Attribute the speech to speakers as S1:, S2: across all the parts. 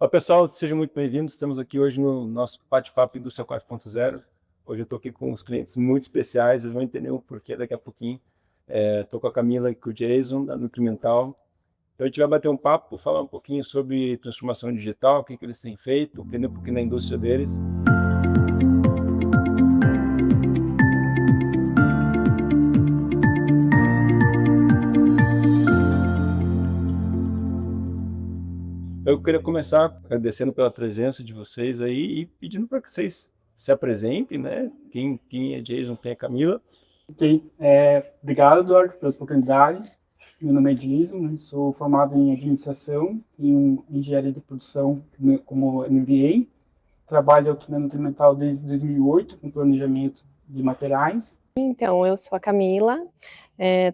S1: Olá pessoal, sejam muito bem-vindos. Estamos aqui hoje no nosso bate-papo Indústria 4.0. Hoje eu estou aqui com uns clientes muito especiais, vocês vão entender o porquê daqui a pouquinho. Estou com a Camila e com o Jason, da Nutrimental. Então a gente vai bater um papo, falar um pouquinho sobre transformação digital, o que eles têm feito, entender um pouquinho da indústria deles. Eu queria começar agradecendo pela presença de vocês aí e pedindo para que vocês se apresentem, né? Quem é Jason, quem é Camila.
S2: Ok, obrigado, Eduardo, pela oportunidade. Meu nome é Jason, sou formado em administração e em engenharia de produção como MBA. Trabalho aqui na Nutrimental desde 2008 com planejamento de materiais.
S3: Então, eu sou a Camila,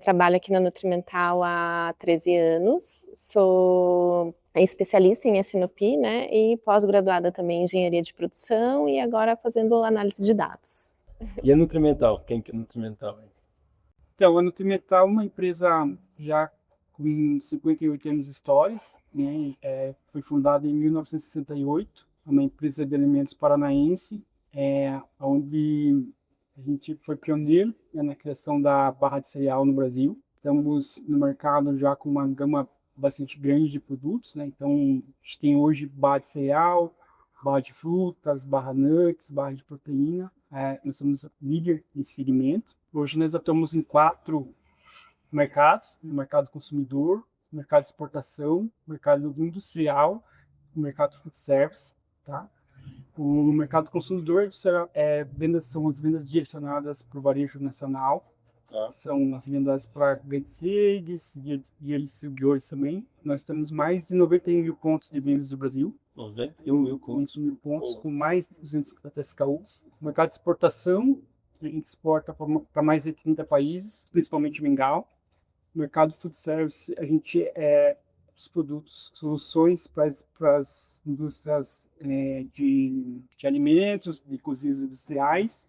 S3: trabalho aqui na Nutrimental há 13 anos, sou especialista em S&OP, né, e pós-graduada também em engenharia de produção e agora fazendo análise de dados.
S1: E a Nutrimental? Quem que é a Nutrimental?
S2: Então, a Nutrimental é uma empresa já com 58 anos de história, né, foi fundada em 1968, é uma empresa de alimentos paranaense, onde a gente foi pioneiro, né, na criação da barra de cereal no Brasil. Estamos no mercado já com uma gama bastante grande de produtos, né? Então, a gente tem hoje barra de cereal, barra de frutas, barra nuts, barra de proteína. Nós somos líder nesse segmento. Hoje nós atuamos em 4 mercados: o mercado consumidor, o mercado de exportação, o mercado industrial, o mercado food service, tá? O mercado consumidor são as vendas direcionadas para o varejo nacional. São as vendas para grandes redes e distribuidores também. Nós temos mais de 91 mil pontos de vendas do Brasil.
S1: 91 mil
S2: pontos com mais de 200 SKUs. O mercado de exportação, a gente exporta para mais de 30 países, principalmente Mingau. O mercado food service, a gente os produtos, soluções para as indústrias de alimentos, de cozinhas industriais.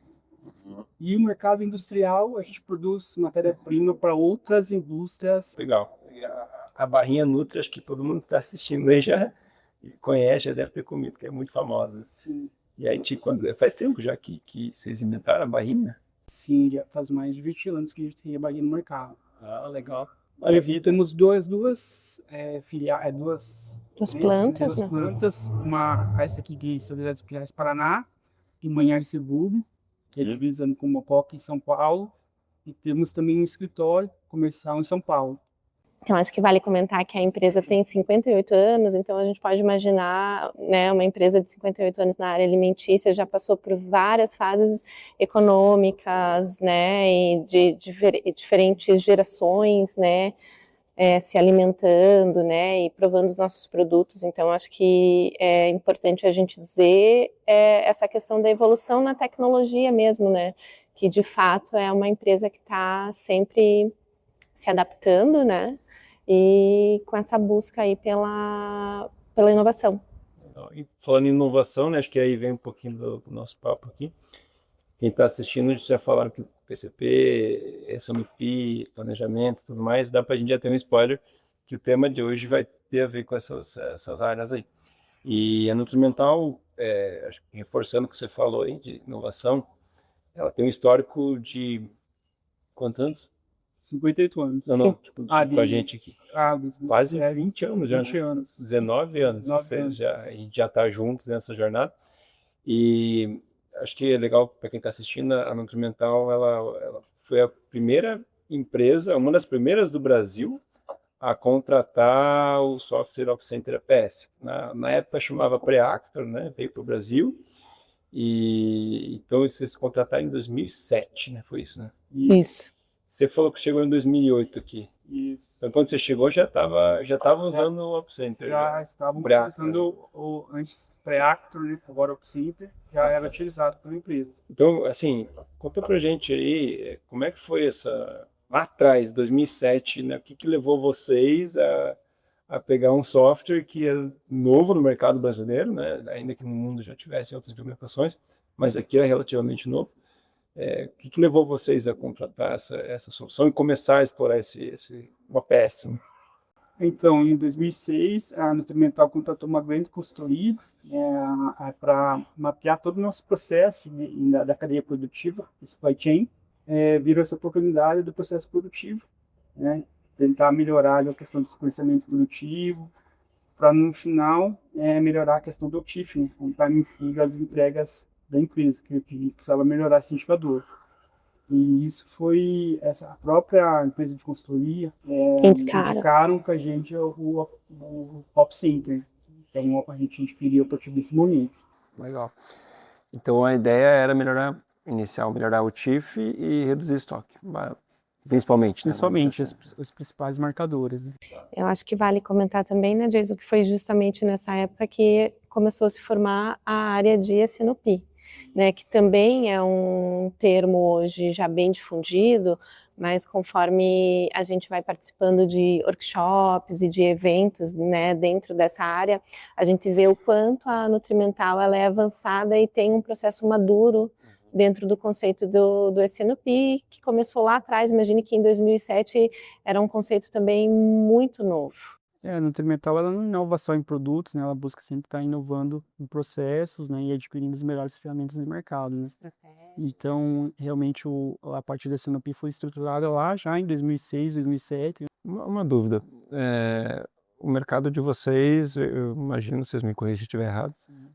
S2: E o mercado industrial, a gente produz matéria-prima para outras indústrias.
S1: Legal. A barrinha Nutri, acho que todo mundo que está assistindo aí já conhece, já deve ter comido, que é muito famosa.
S2: Sim.
S1: E aí, faz tempo já que vocês inventaram a barrinha?
S2: Sim, já faz mais de 20 anos que a gente tem a barrinha no mercado.
S1: Ah, legal.
S2: Maravilha, temos duas plantas, essa aqui de Solidariedade Filiais Paraná, em Manhar-Segubo, realizando com Mococa em São Paulo, e temos também um escritório comercial em São Paulo.
S3: Então, acho que vale comentar que a empresa tem 58 anos, então a gente pode imaginar, né, uma empresa de 58 anos na área alimentícia já passou por várias fases econômicas, né, e de diferentes gerações, né, se alimentando, né, e provando os nossos produtos. Então, acho que é importante a gente dizer essa questão da evolução na tecnologia mesmo, né, que de fato é uma empresa que está sempre se adaptando, né, e com essa busca aí pela inovação.
S1: E falando em inovação, né, acho que aí vem um pouquinho do nosso papo aqui. Quem está assistindo já falaram que PCP, S&OP, planejamento e tudo mais, dá para a gente já ter um spoiler que o tema de hoje vai ter a ver com essas áreas aí. E a Nutrimental, acho que reforçando o que você falou aí de inovação, ela tem um histórico de quantos anos?
S2: 58 anos.
S1: Não, com a gente aqui. Quase 20 anos já.
S2: 20 anos.
S1: 19 anos. A gente já está juntos nessa jornada. E acho que é legal para quem está assistindo, a Nutrimental, ela foi a primeira empresa, uma das primeiras do Brasil a contratar o software OpCenter APS. Na época chamava Preactor, né? Veio para o Brasil. E então vocês contrataram em 2007, né? Foi isso, né?
S3: Isso.
S1: Você falou que chegou em 2008 aqui.
S2: Isso.
S1: Então, quando você chegou, já estava usando o OpCenter.
S2: Já estavam utilizando antes Preactor, né? Agora o OpCenter, já era utilizado pela empresa.
S1: Então, assim, conta pra gente aí, como é que foi lá atrás, 2007, né? O que levou vocês a pegar um software que é novo no mercado brasileiro, né? Ainda que no mundo já tivesse outras implementações, mas aqui é relativamente novo. O que levou vocês a contratar essa solução e começar a explorar esse OPS?
S2: Então, em 2006, a Nutrimental contratou uma grande consultoria para mapear todo o nosso processo da cadeia produtiva, supply chain, virou essa oportunidade do processo produtivo, né? Tentar melhorar ali a questão do sequenciamento produtivo, para no final melhorar a questão do OTIF, né? O time das entregas da empresa, que precisava melhorar esse indicador. E isso foi a própria empresa de consultoria indicaram com a gente o Op Center. Então a gente adquiriu a partir desse momento.
S1: Legal. Então a ideia era melhorar o TIF e reduzir estoque, principalmente.
S2: Principalmente os principais marcadores. Né?
S3: Eu acho que vale comentar também, né, Jason, que foi justamente nessa época que começou a se formar a área de S&OP, né, que também é um termo hoje já bem difundido, mas conforme a gente vai participando de workshops e de eventos, né, dentro dessa área, a gente vê o quanto a Nutrimental ela é avançada e tem um processo maduro dentro do conceito do S&OP, que começou lá atrás. Imagine que em 2007 era um conceito também muito novo.
S2: A Nutrimental ela não inova só em produtos, né? Ela busca sempre estar inovando em processos, né? E adquirindo as melhores ferramentas de mercado. Né? Então, realmente, a parte da S&OP foi estruturada lá já em 2006, 2007.
S1: Uma dúvida. O mercado de vocês, eu imagino, vocês me corrigem se estiver errado,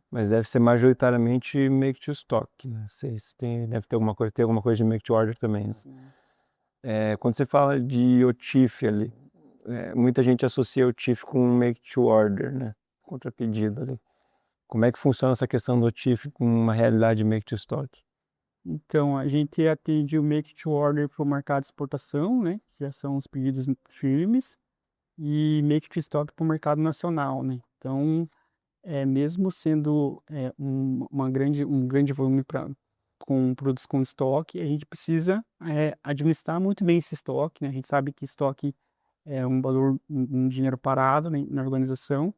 S1: mas deve ser majoritariamente make to stock, né? Vocês deve ter alguma coisa de make to order também. Né? Quando você fala de OTIF ali, muita gente associa o TIF com make to order, né? Contra pedido ali. Como é que funciona essa questão do TIF com uma realidade make to stock?
S2: Então, a gente atende o make to order para o mercado de exportação, né? Que já são os pedidos firmes, e make to stock para o mercado nacional, né? Então, mesmo sendo um grande volume com produtos com estoque, a gente precisa administrar muito bem esse estoque, né? A gente sabe que estoque é um valor, um dinheiro parado, né, na organização.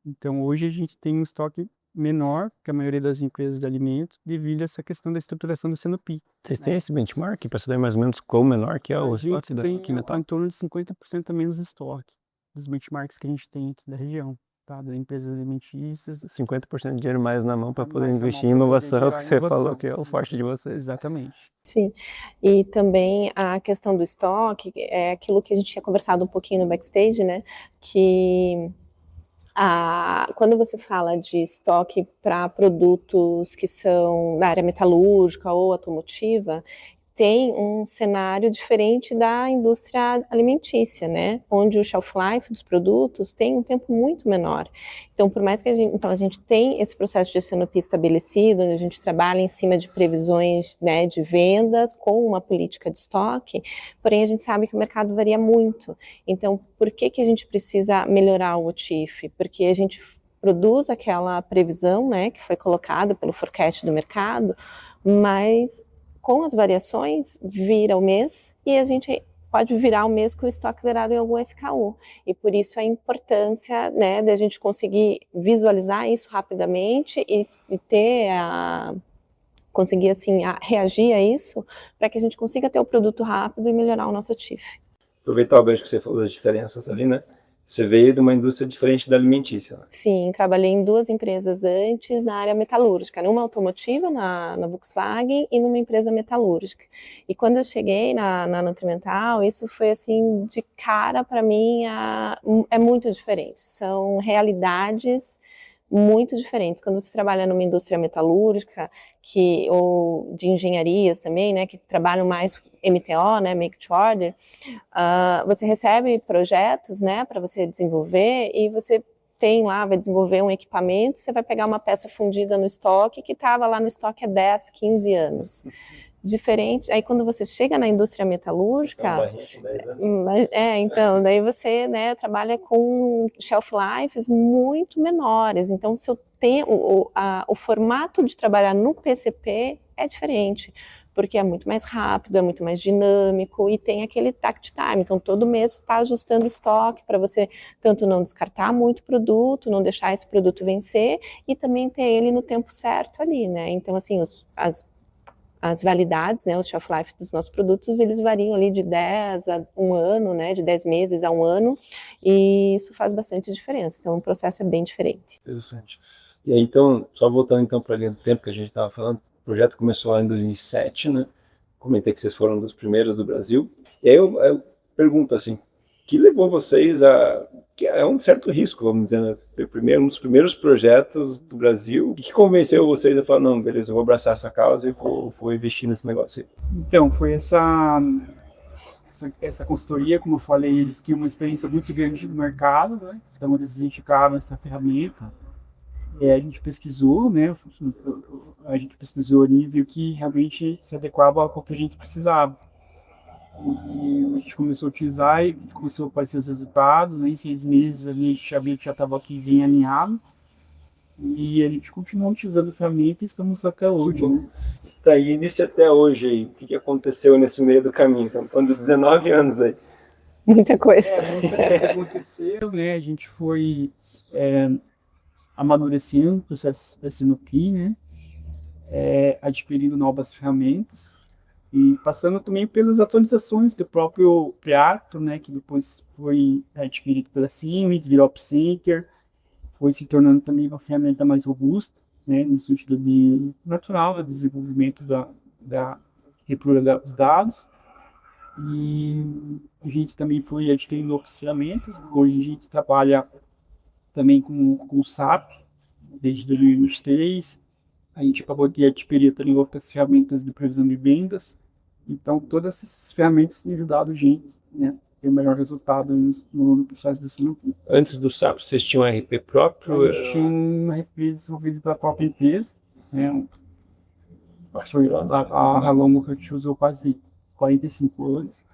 S2: Então, hoje a gente tem um estoque menor que a maioria das empresas de alimentos devido a essa questão da estruturação do S&OP.
S1: Vocês têm esse benchmark para saber mais ou menos qual menor que é o estoque da
S2: Metal? Em torno de 50% a menos estoque dos benchmarks que a gente tem aqui da região. Tá, das empresas alimentícias.
S1: 50% de dinheiro mais na mão para poder investir em inovação, que você falou que é o forte de vocês.
S2: Exatamente.
S3: Sim, e também a questão do estoque, é aquilo que a gente tinha conversado um pouquinho no backstage, né, que quando você fala de estoque para produtos que são da área metalúrgica ou automotiva, tem um cenário diferente da indústria alimentícia, né? Onde o shelf life dos produtos tem um tempo muito menor. Então, por mais que a gente tem esse processo de S&OP estabelecido, onde a gente trabalha em cima de previsões, né, de vendas com uma política de estoque, porém a gente sabe que o mercado varia muito. Então, por que a gente precisa melhorar o OTIF? Porque a gente produz aquela previsão, né, que foi colocada pelo forecast do mercado, mas com as variações, vira o mês e a gente pode virar o mês com o estoque zerado em algum SKU. E por isso a importância, né, da gente conseguir visualizar isso rapidamente e ter conseguir assim reagir a isso para que a gente consiga ter o produto rápido e melhorar o nosso TIF.
S1: Aproveitar o gancho que você falou das diferenças ali, né? Você veio de uma indústria diferente da alimentícia. Né?
S3: Sim, trabalhei em 2 empresas antes na área metalúrgica, numa automotiva, na Volkswagen, e numa empresa metalúrgica. E quando eu cheguei na Nutrimental, isso foi assim, de cara para mim, é muito diferente. São realidades muito diferentes. Quando você trabalha numa indústria metalúrgica, ou de engenharias também, né, que trabalham mais MTO, né, Make to Order, você recebe projetos, né, para você desenvolver e você vai desenvolver um equipamento, você vai pegar uma peça fundida no estoque que estava lá no estoque há 10, 15 anos. Diferente, aí quando você chega na indústria metalúrgica, então, daí você, né, trabalha com shelf lives muito menores, então o formato de trabalhar no PCP é diferente, porque é muito mais rápido, é muito mais dinâmico e tem aquele takt time, então todo mês você está ajustando estoque para você tanto não descartar muito produto, não deixar esse produto vencer e também ter ele no tempo certo ali, né, então assim, as validades, né, o shelf life dos nossos produtos, eles variam ali de 10 a 1 ano, né, de 10 meses a 1 ano, e isso faz bastante diferença. Então, o processo é bem diferente.
S1: Interessante. E aí, então, só voltando então para a linha do tempo que a gente estava falando, o projeto começou lá em 2007, né? Comentei que vocês foram um dos primeiros do Brasil. E aí eu pergunto assim, que levou vocês a... que é um certo risco, vamos dizer, né? Um dos primeiros projetos do Brasil. O que convenceu vocês a falar, não, beleza, eu vou abraçar essa causa e vou investir nesse negócio aí?
S2: Então, foi essa consultoria, como eu falei, eles tinham uma experiência muito grande no mercado, né? Então eles identificaram essa ferramenta. A gente pesquisou, né? A gente pesquisou ali e viu que realmente se adequava ao que a gente precisava. E a gente começou a utilizar e começou a aparecer os resultados, né? Em 6 meses ali a gente sabia que já estava aqui bem alinhado. E a gente continuou utilizando a ferramenta e estamos até hoje, né?
S1: Tá aí, nisso até hoje aí, o que aconteceu nesse meio do caminho? Estamos falando de 19 anos aí.
S3: Muita coisa.
S2: Muita coisa aconteceu, né? A gente foi amadurecendo o processo da Sinopy, né? Adquirindo novas ferramentas e passando também pelas atualizações do próprio Preacto, né? Que depois foi adquirido pela Siemens, virou OpCenter, foi se tornando também uma ferramenta mais robusta, né? No sentido natural do desenvolvimento da leitura dos dados. E a gente também foi adquirindo outras ferramentas. Hoje a gente trabalha também com o SAP, desde 2023. A gente acabou de adquirir também outras ferramentas de previsão de vendas. Então, todas essas ferramentas têm ajudado a gente, né, a ter o melhor resultado no processo de Sinopy.
S1: Antes do SAP, vocês tinham um RP próprio?
S2: A gente tinha um RP desenvolvido pela própria empresa, né? Foi a Ralongo que a gente usou quase 45 anos.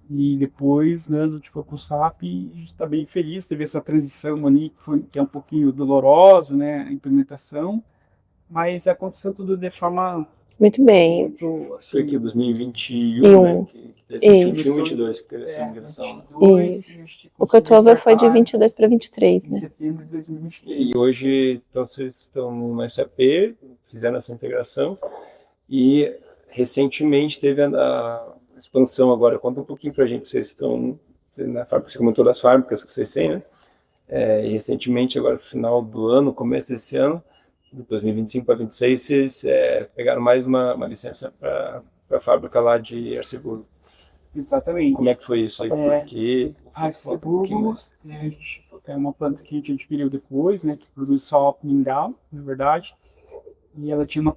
S2: E depois, né, a gente foi pro SAP e a gente está bem feliz. Teve essa transição ali que é um pouquinho dolorosa, né, a implementação, mas aconteceu tudo de forma
S3: Muito bem.
S2: muito,
S1: Foi aqui 2021, né? Que teve 21, 22 que teve essa migração, né?
S3: Isso. O cutover foi de 22 para 23,
S2: em
S3: né?
S2: setembro de 2023.
S1: E hoje, então, vocês estão no SAP, fizeram essa integração e recentemente teve a expansão agora. Conta um pouquinho pra gente, vocês estão na fábrica, você comentou das fábricas que vocês têm, né? E recentemente, agora no final do ano, começo desse ano, de 2025 para 2026, vocês pegaram mais uma licença para a fábrica lá de Arceburgo.
S2: Exatamente.
S1: Como é que foi isso aí? Por quê?
S2: A Arceburgo é uma planta que a gente adquiriu depois, né, que produz só mineral, na verdade, e ela tinha uma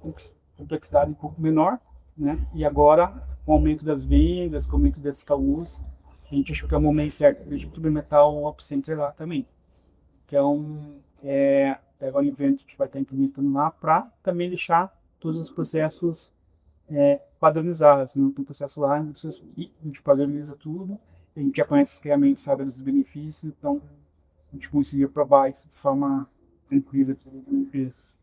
S2: complexidade um pouco menor, né, e agora, com o aumento das vendas, com o aumento das SKUs, a gente achou que é o momento certo de implementar o OpCenter lá também. Então, agora em evento a gente vai estar implementando lá para também deixar todos os processos padronizados. No processo lá, a gente padroniza tudo, a gente já conhece claramente, sabe dos benefícios, então a gente conseguiu provar isso de forma tranquila para a empresa.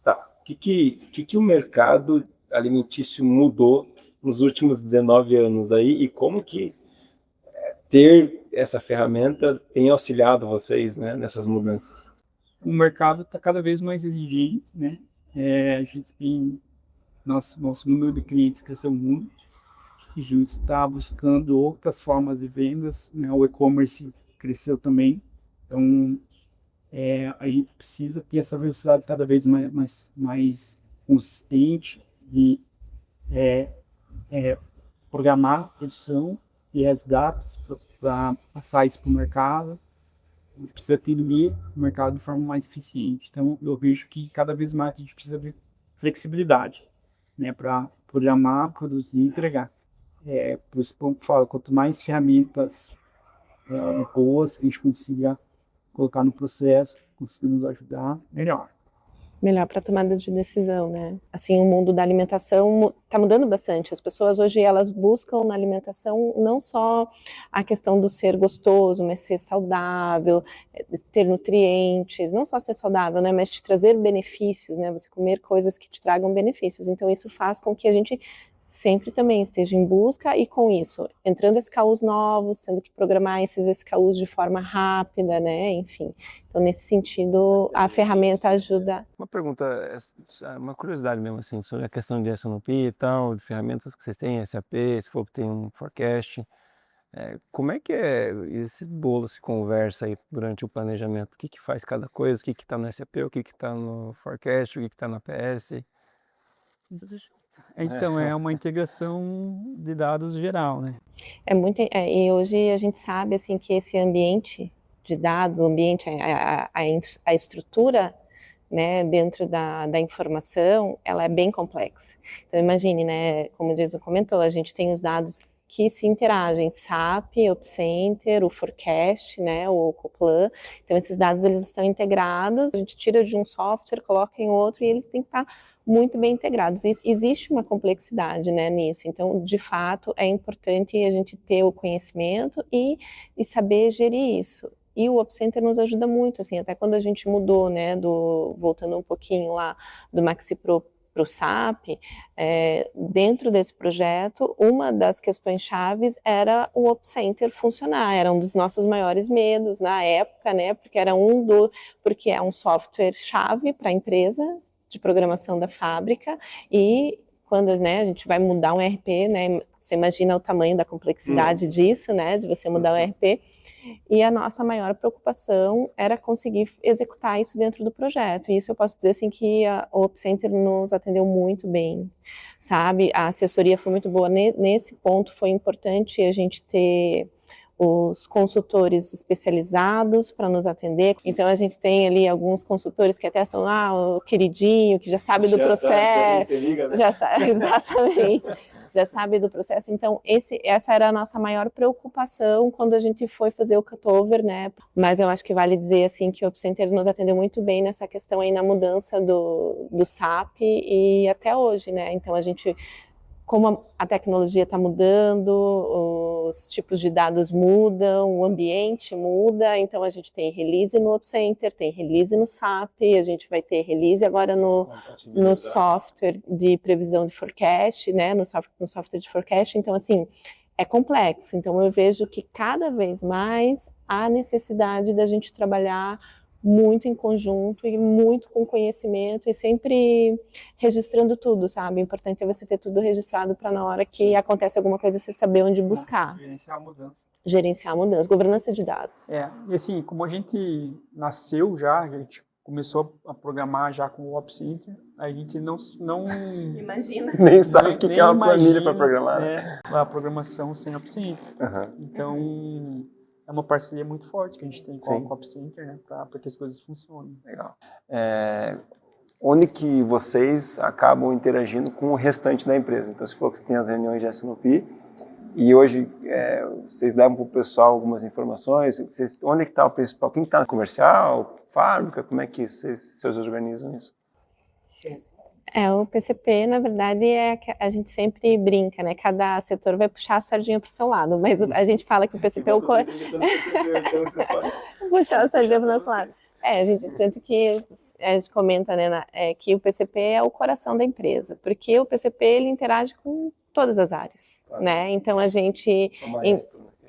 S1: Tá. O que o mercado alimentício mudou nos últimos 19 anos aí e como que ter essa ferramenta tem auxiliado vocês, né, nessas mudanças?
S2: O mercado está cada vez mais exigente, né? A gente tem nosso número de clientes cresceu muito, e a gente está buscando outras formas de vendas, né? O e-commerce cresceu também, então a gente precisa ter essa velocidade cada vez mais consistente de programar a produção e as datas para passar isso para o mercado. A gente precisa atender o mercado de forma mais eficiente. Então, eu vejo que cada vez mais a gente precisa de flexibilidade, né, para programar, produzir e entregar. Por isso que eu falo, quanto mais ferramentas boas a gente consiga colocar no processo, conseguir nos ajudar, melhor.
S3: Melhor para tomada de decisão, né? Assim, o mundo da alimentação está mudando bastante. As pessoas hoje, elas buscam na alimentação não só a questão do ser gostoso, mas ser saudável, ter nutrientes, não só ser saudável, né, mas te trazer benefícios, né? Você comer coisas que te tragam benefícios. Então, isso faz com que a gente sempre também esteja em busca e com isso, entrando SKUs novos, tendo que programar esses SKUs de forma rápida, né, enfim. Então, nesse sentido, a ferramenta ajuda.
S1: Uma pergunta, uma curiosidade mesmo, assim, sobre a questão de S&OP e tal, de ferramentas que vocês têm, SAP, se for que tem um forecast, como é que esse bolo se conversa aí durante o planejamento? O que faz cada coisa? O que está no SAP, o que está no forecast, o que está na PS?
S4: Então, é uma integração de dados geral, né?
S3: E hoje a gente sabe assim que esse ambiente de dados, o ambiente, a estrutura, né, dentro da informação, ela é bem complexa. Então imagine, né, como o Jason comentou, a gente tem os dados que se interagem, SAP, OpCenter, o Forecast, né, o Coplan. Então esses dados eles estão integrados, a gente tira de um software, coloca em outro e eles têm que estar muito bem integrados. E existe uma complexidade, né, nisso. Então, de fato, é importante a gente ter o conhecimento e saber gerir isso. E o OpCenter nos ajuda muito, assim, até quando a gente mudou, né, voltando um pouquinho lá do Maxi Pro para o SAP, dentro desse projeto, uma das questões chaves era o OpCenter funcionar, era um dos nossos maiores medos na época, né, porque é um software chave para a empresa de programação da fábrica e quando, né, a gente vai mudar um ERP, né, você imagina o tamanho da complexidade disso, né, de você mudar o ERP, e a nossa maior preocupação era conseguir executar isso dentro do projeto, e isso eu posso dizer, assim, que o OpCenter nos atendeu muito bem, sabe, a assessoria foi muito boa, nesse ponto foi importante a gente ter os consultores especializados para nos atender. Então a gente tem ali alguns consultores que até são o queridinho, que já sabe do processo.
S1: Sabe, liga, né?
S3: Já sabe, exatamente. Já sabe do processo. Então essa era a nossa maior preocupação quando a gente foi fazer o cutover, né? Mas eu acho que vale dizer assim que o OpCenter nos atendeu muito bem nessa questão aí na mudança do SAP e até hoje, né? Então a gente, como a tecnologia está mudando, os tipos de dados mudam, o ambiente muda, então a gente tem release no OpCenter, tem release no SAP, a gente vai ter release agora no software de previsão de forecast, né, no software de forecast, então assim, é complexo, então eu vejo que cada vez mais há necessidade da gente trabalhar muito em conjunto e muito com conhecimento e sempre registrando tudo, sabe? O importante é você ter tudo registrado para na hora que acontece alguma coisa você saber onde buscar.
S2: Gerenciar a mudança.
S3: Gerenciar a mudança, governança de dados.
S4: E assim, como a gente nasceu já, a gente começou a programar já com o OpCenter, a gente não
S3: Imagina.
S1: Nem sabe o que
S4: nem
S1: é uma planilha
S4: imagina,
S1: para programar.
S4: a programação sem OpCenter. Então, é uma parceria muito forte que a gente tem com o OpCenter, né, para que as coisas funcionem.
S1: Legal. Onde que vocês acabam interagindo com o restante da empresa? Então, se for que você tem as reuniões de S&OP, e hoje vocês davam para o pessoal algumas informações, onde é que está o principal? Quem está no comercial, fábrica? Como é que vocês organizam isso?
S3: O PCP, na verdade, a gente sempre brinca, né? Cada setor vai puxar a sardinha para o seu lado, mas a gente fala que o PCP é o puxar a sardinha para o nosso lado. Tanto que a gente comenta, né, que o PCP é o coração da empresa, porque o PCP ele interage com todas as áreas, né? Então a gente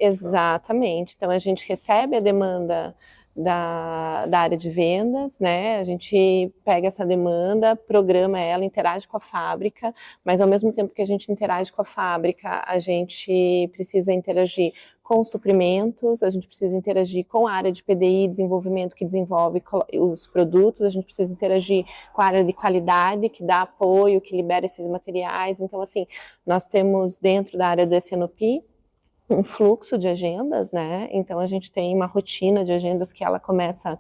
S3: exatamente, então a gente recebe a demanda da área de vendas, né? A gente pega essa demanda, programa ela, interage com a fábrica, mas ao mesmo tempo que a gente interage com a fábrica, a gente precisa interagir com os suprimentos, a gente precisa interagir com a área de PDI, desenvolvimento, que desenvolve os produtos, a gente precisa interagir com a área de qualidade, que dá apoio, que libera esses materiais. Então, assim, nós temos dentro da área do S&OP um fluxo de agendas, né? Então a gente tem uma rotina de agendas que ela começa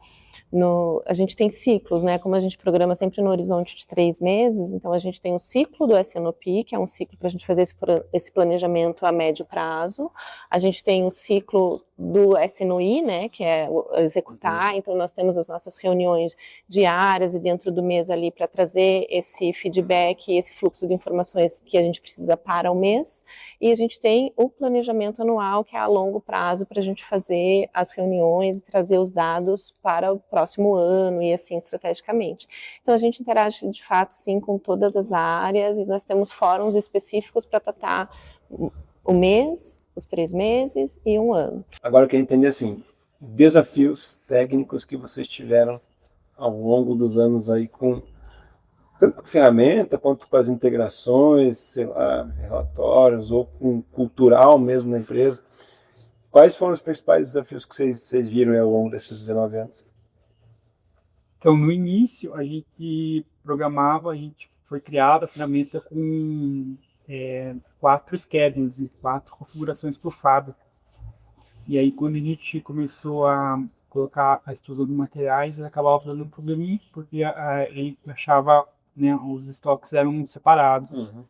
S3: a gente tem ciclos, né? Como a gente programa sempre no horizonte de 3 meses, então a gente tem o ciclo do S&OP, que é um ciclo para a gente fazer esse planejamento a médio prazo. A gente tem o ciclo do SNOI, né? Que é executar. Então nós temos as nossas reuniões diárias e dentro do mês ali para trazer esse feedback, esse fluxo de informações que a gente precisa para o mês. E a gente tem o planejamento planejamento anual, que é a longo prazo, para a gente fazer as reuniões e trazer os dados para o próximo ano e assim estrategicamente. Então a gente interage de fato sim com todas as áreas e nós temos fóruns específicos para tratar o mês, os 3 meses e 1 ano.
S1: Agora eu quero entender assim, desafios técnicos que vocês tiveram ao longo dos anos aí tanto com a ferramenta quanto com as integrações, sei lá, relatórios ou com cultural mesmo na empresa. Quais foram os principais desafios que vocês viram ao longo desses 19 anos?
S2: Então, no início, a gente programava, a gente foi criada a ferramenta com 4 schedulings, 4 configurações por fábrica. E aí, quando a gente começou a colocar a extrusão de materiais, ele acabava dando um probleminha, porque ele achava, né, os estoques eram separados.
S1: Uhum.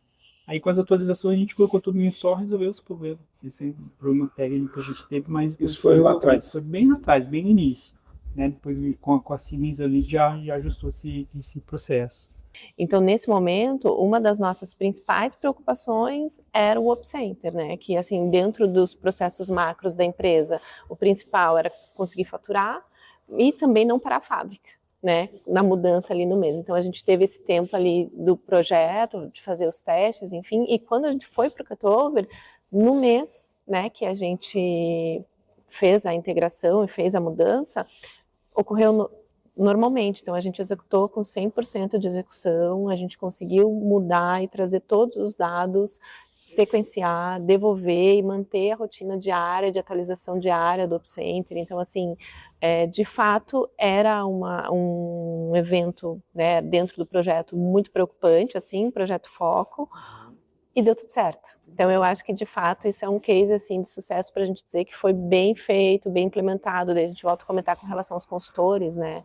S2: Aí, com as atualizações, a gente colocou tudo em só, resolveu esse problema. Esse problema técnico que a gente teve, mas
S1: isso foi lá atrás.
S2: Foi bem lá atrás, bem no início. Né? Depois, com a Siemens ali, já ajustou esse processo.
S3: Então, nesse momento, uma das nossas principais preocupações era o Op Center, né? Que, assim, dentro dos processos macros da empresa, o principal era conseguir faturar e também não parar a fábrica, né? Na mudança ali no mês. Então, a gente teve esse tempo ali do projeto, de fazer os testes, enfim. E quando a gente foi para o cutover, no mês, né, que a gente fez a integração e fez a mudança, ocorreu normalmente, então a gente executou com 100% de execução, a gente conseguiu mudar e trazer todos os dados, sequenciar, devolver e manter a rotina diária, de atualização diária do Op Center. Então, assim, de fato, era um evento, né, dentro do projeto muito preocupante, assim, projeto foco, e deu tudo certo. Então, eu acho que, de fato, isso é um case, assim, de sucesso para a gente dizer que foi bem feito, bem implementado. Daí a gente volta a comentar com relação aos consultores, né?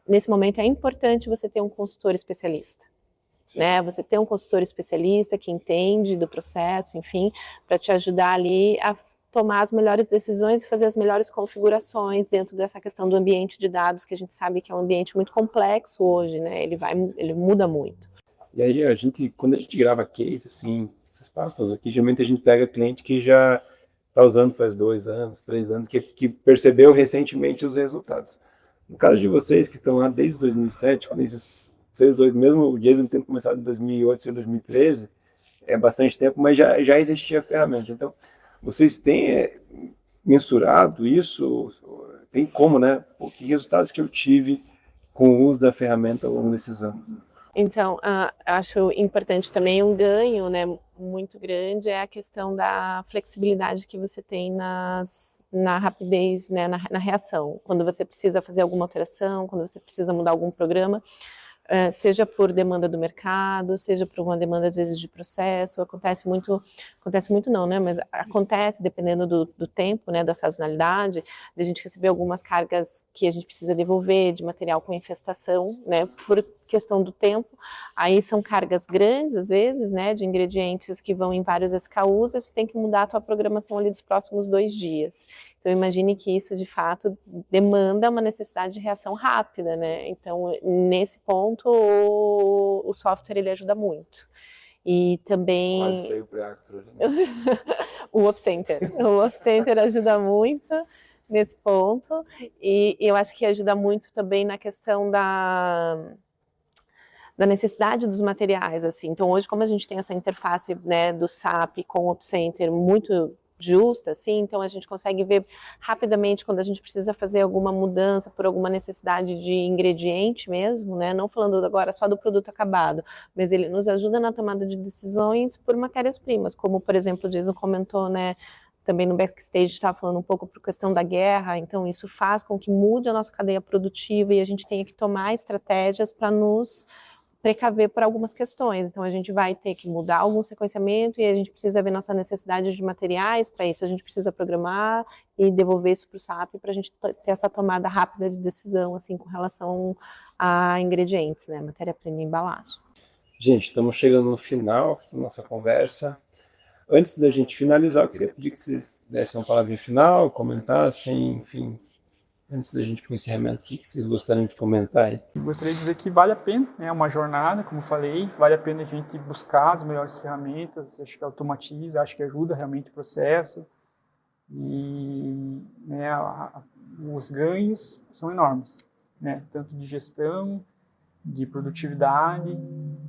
S3: Nesse momento é importante você ter um consultor especialista, né? Você ter um consultor especialista que entende do processo, enfim, para te ajudar ali a tomar as melhores decisões e fazer as melhores configurações dentro dessa questão do ambiente de dados, que a gente sabe que é um ambiente muito complexo hoje, né? Ele muda muito.
S1: E aí quando a gente grava case, assim, esses papos aqui, geralmente a gente pega cliente que já está usando faz 2 anos, 3 anos, que percebeu recentemente os resultados. No caso de vocês que estão lá desde 2007, quando vocês dois, mesmo o Jason tendo começado em 2008, 2013, é bastante tempo, mas já existia a ferramenta. Então, vocês têm mensurado isso? Tem como, né? Que resultados que eu tive com o uso da ferramenta ao longo desses anos?
S3: Então, acho importante também um ganho, né, muito grande é a questão da flexibilidade que você tem na rapidez, né, na reação. Quando você precisa fazer alguma alteração, quando você precisa mudar algum programa, seja por demanda do mercado, seja por uma demanda às vezes de processo, acontece muito não, né, mas acontece dependendo do tempo, né, da sazonalidade, de a gente receber algumas cargas que a gente precisa devolver de material com infestação, né, por questão do tempo, aí são cargas grandes às vezes, né, de ingredientes que vão em vários SKUs, você tem que mudar a tua programação ali dos próximos 2 dias. Então imagine que isso de fato demanda uma necessidade de reação rápida, né, então nesse ponto o software ele ajuda muito. E também...
S1: Quase saiu pré-actor.
S3: O Op Center. O Op Center ajuda muito nesse ponto, e eu acho que ajuda muito também na questão da necessidade dos materiais, assim. Então, hoje, como a gente tem essa interface, né, do SAP com o Op Center muito justa, assim, então a gente consegue ver rapidamente quando a gente precisa fazer alguma mudança por alguma necessidade de ingrediente mesmo, né, não falando agora só do produto acabado, mas ele nos ajuda na tomada de decisões por matérias-primas, como, por exemplo, o Jason comentou, né, também no backstage estava falando um pouco por questão da guerra, então isso faz com que mude a nossa cadeia produtiva e a gente tenha que tomar estratégias para nos precaver por algumas questões. Então a gente vai ter que mudar algum sequenciamento e a gente precisa ver nossa necessidade de materiais. Para isso a gente precisa programar e devolver isso para o SAP para a gente ter essa tomada rápida de decisão, assim, com relação a ingredientes, né, matéria-prima e embalagem.
S1: Gente, estamos chegando no final da nossa conversa. Antes da gente finalizar, eu queria pedir que vocês dessem uma palavrinha final, comentassem, enfim, Antes da gente ir para o encerramento, o que vocês gostariam de comentar aí?
S4: Eu gostaria de dizer que vale a pena, né? É uma jornada, como eu falei, vale a pena a gente buscar as melhores ferramentas, acho que automatiza, acho que ajuda realmente o processo, e né, os ganhos são enormes, né? Tanto de gestão, de produtividade,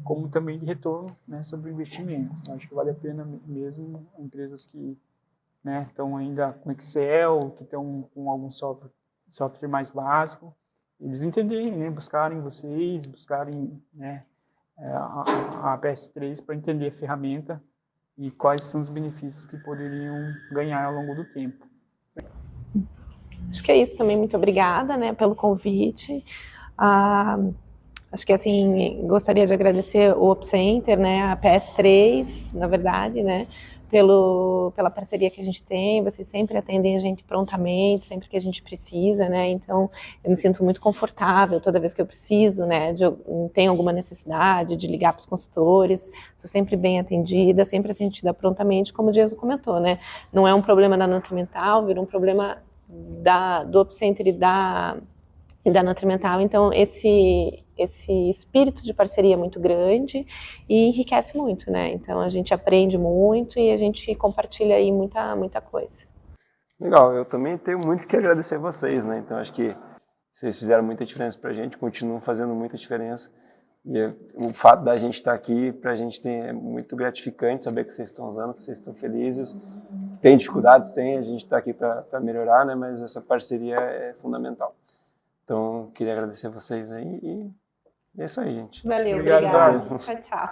S4: como também de retorno, né, sobre o investimento. Eu acho que vale a pena mesmo empresas que, né, estão ainda com Excel, que estão com algum software mais básico, eles entenderem, né, buscarem vocês, buscarem, né, a PS3 para entender a ferramenta e quais são os benefícios que poderiam ganhar ao longo do tempo.
S3: Acho que é isso também. Muito obrigada, né, pelo convite. Acho que assim, gostaria de agradecer o Opcenter, né, a PS3, na verdade, né, pela parceria que a gente tem. Vocês sempre atendem a gente prontamente, sempre que a gente precisa, né, então eu me sinto muito confortável toda vez que eu preciso, né, tenho alguma necessidade de ligar para os consultores, sou sempre bem atendida, sempre atendida prontamente, como o Diego comentou, né, não é um problema da Nutrimental, vira um problema do Opcenter e da Nutrimental. Então esse espírito de parceria é muito grande e enriquece muito, né? Então a gente aprende muito e a gente compartilha aí muita coisa.
S1: Legal, eu também tenho muito que agradecer a vocês, né? Então acho que vocês fizeram muita diferença pra gente, continuam fazendo muita diferença. E o fato da gente estar aqui, pra gente é muito gratificante saber que vocês estão usando, que vocês estão felizes. Tem dificuldades, a gente está aqui para melhorar, né? Mas essa parceria é fundamental. Então, queria agradecer vocês aí e é isso aí, gente.
S3: Valeu,
S4: Obrigado.
S3: obrigada. Tchau, tchau.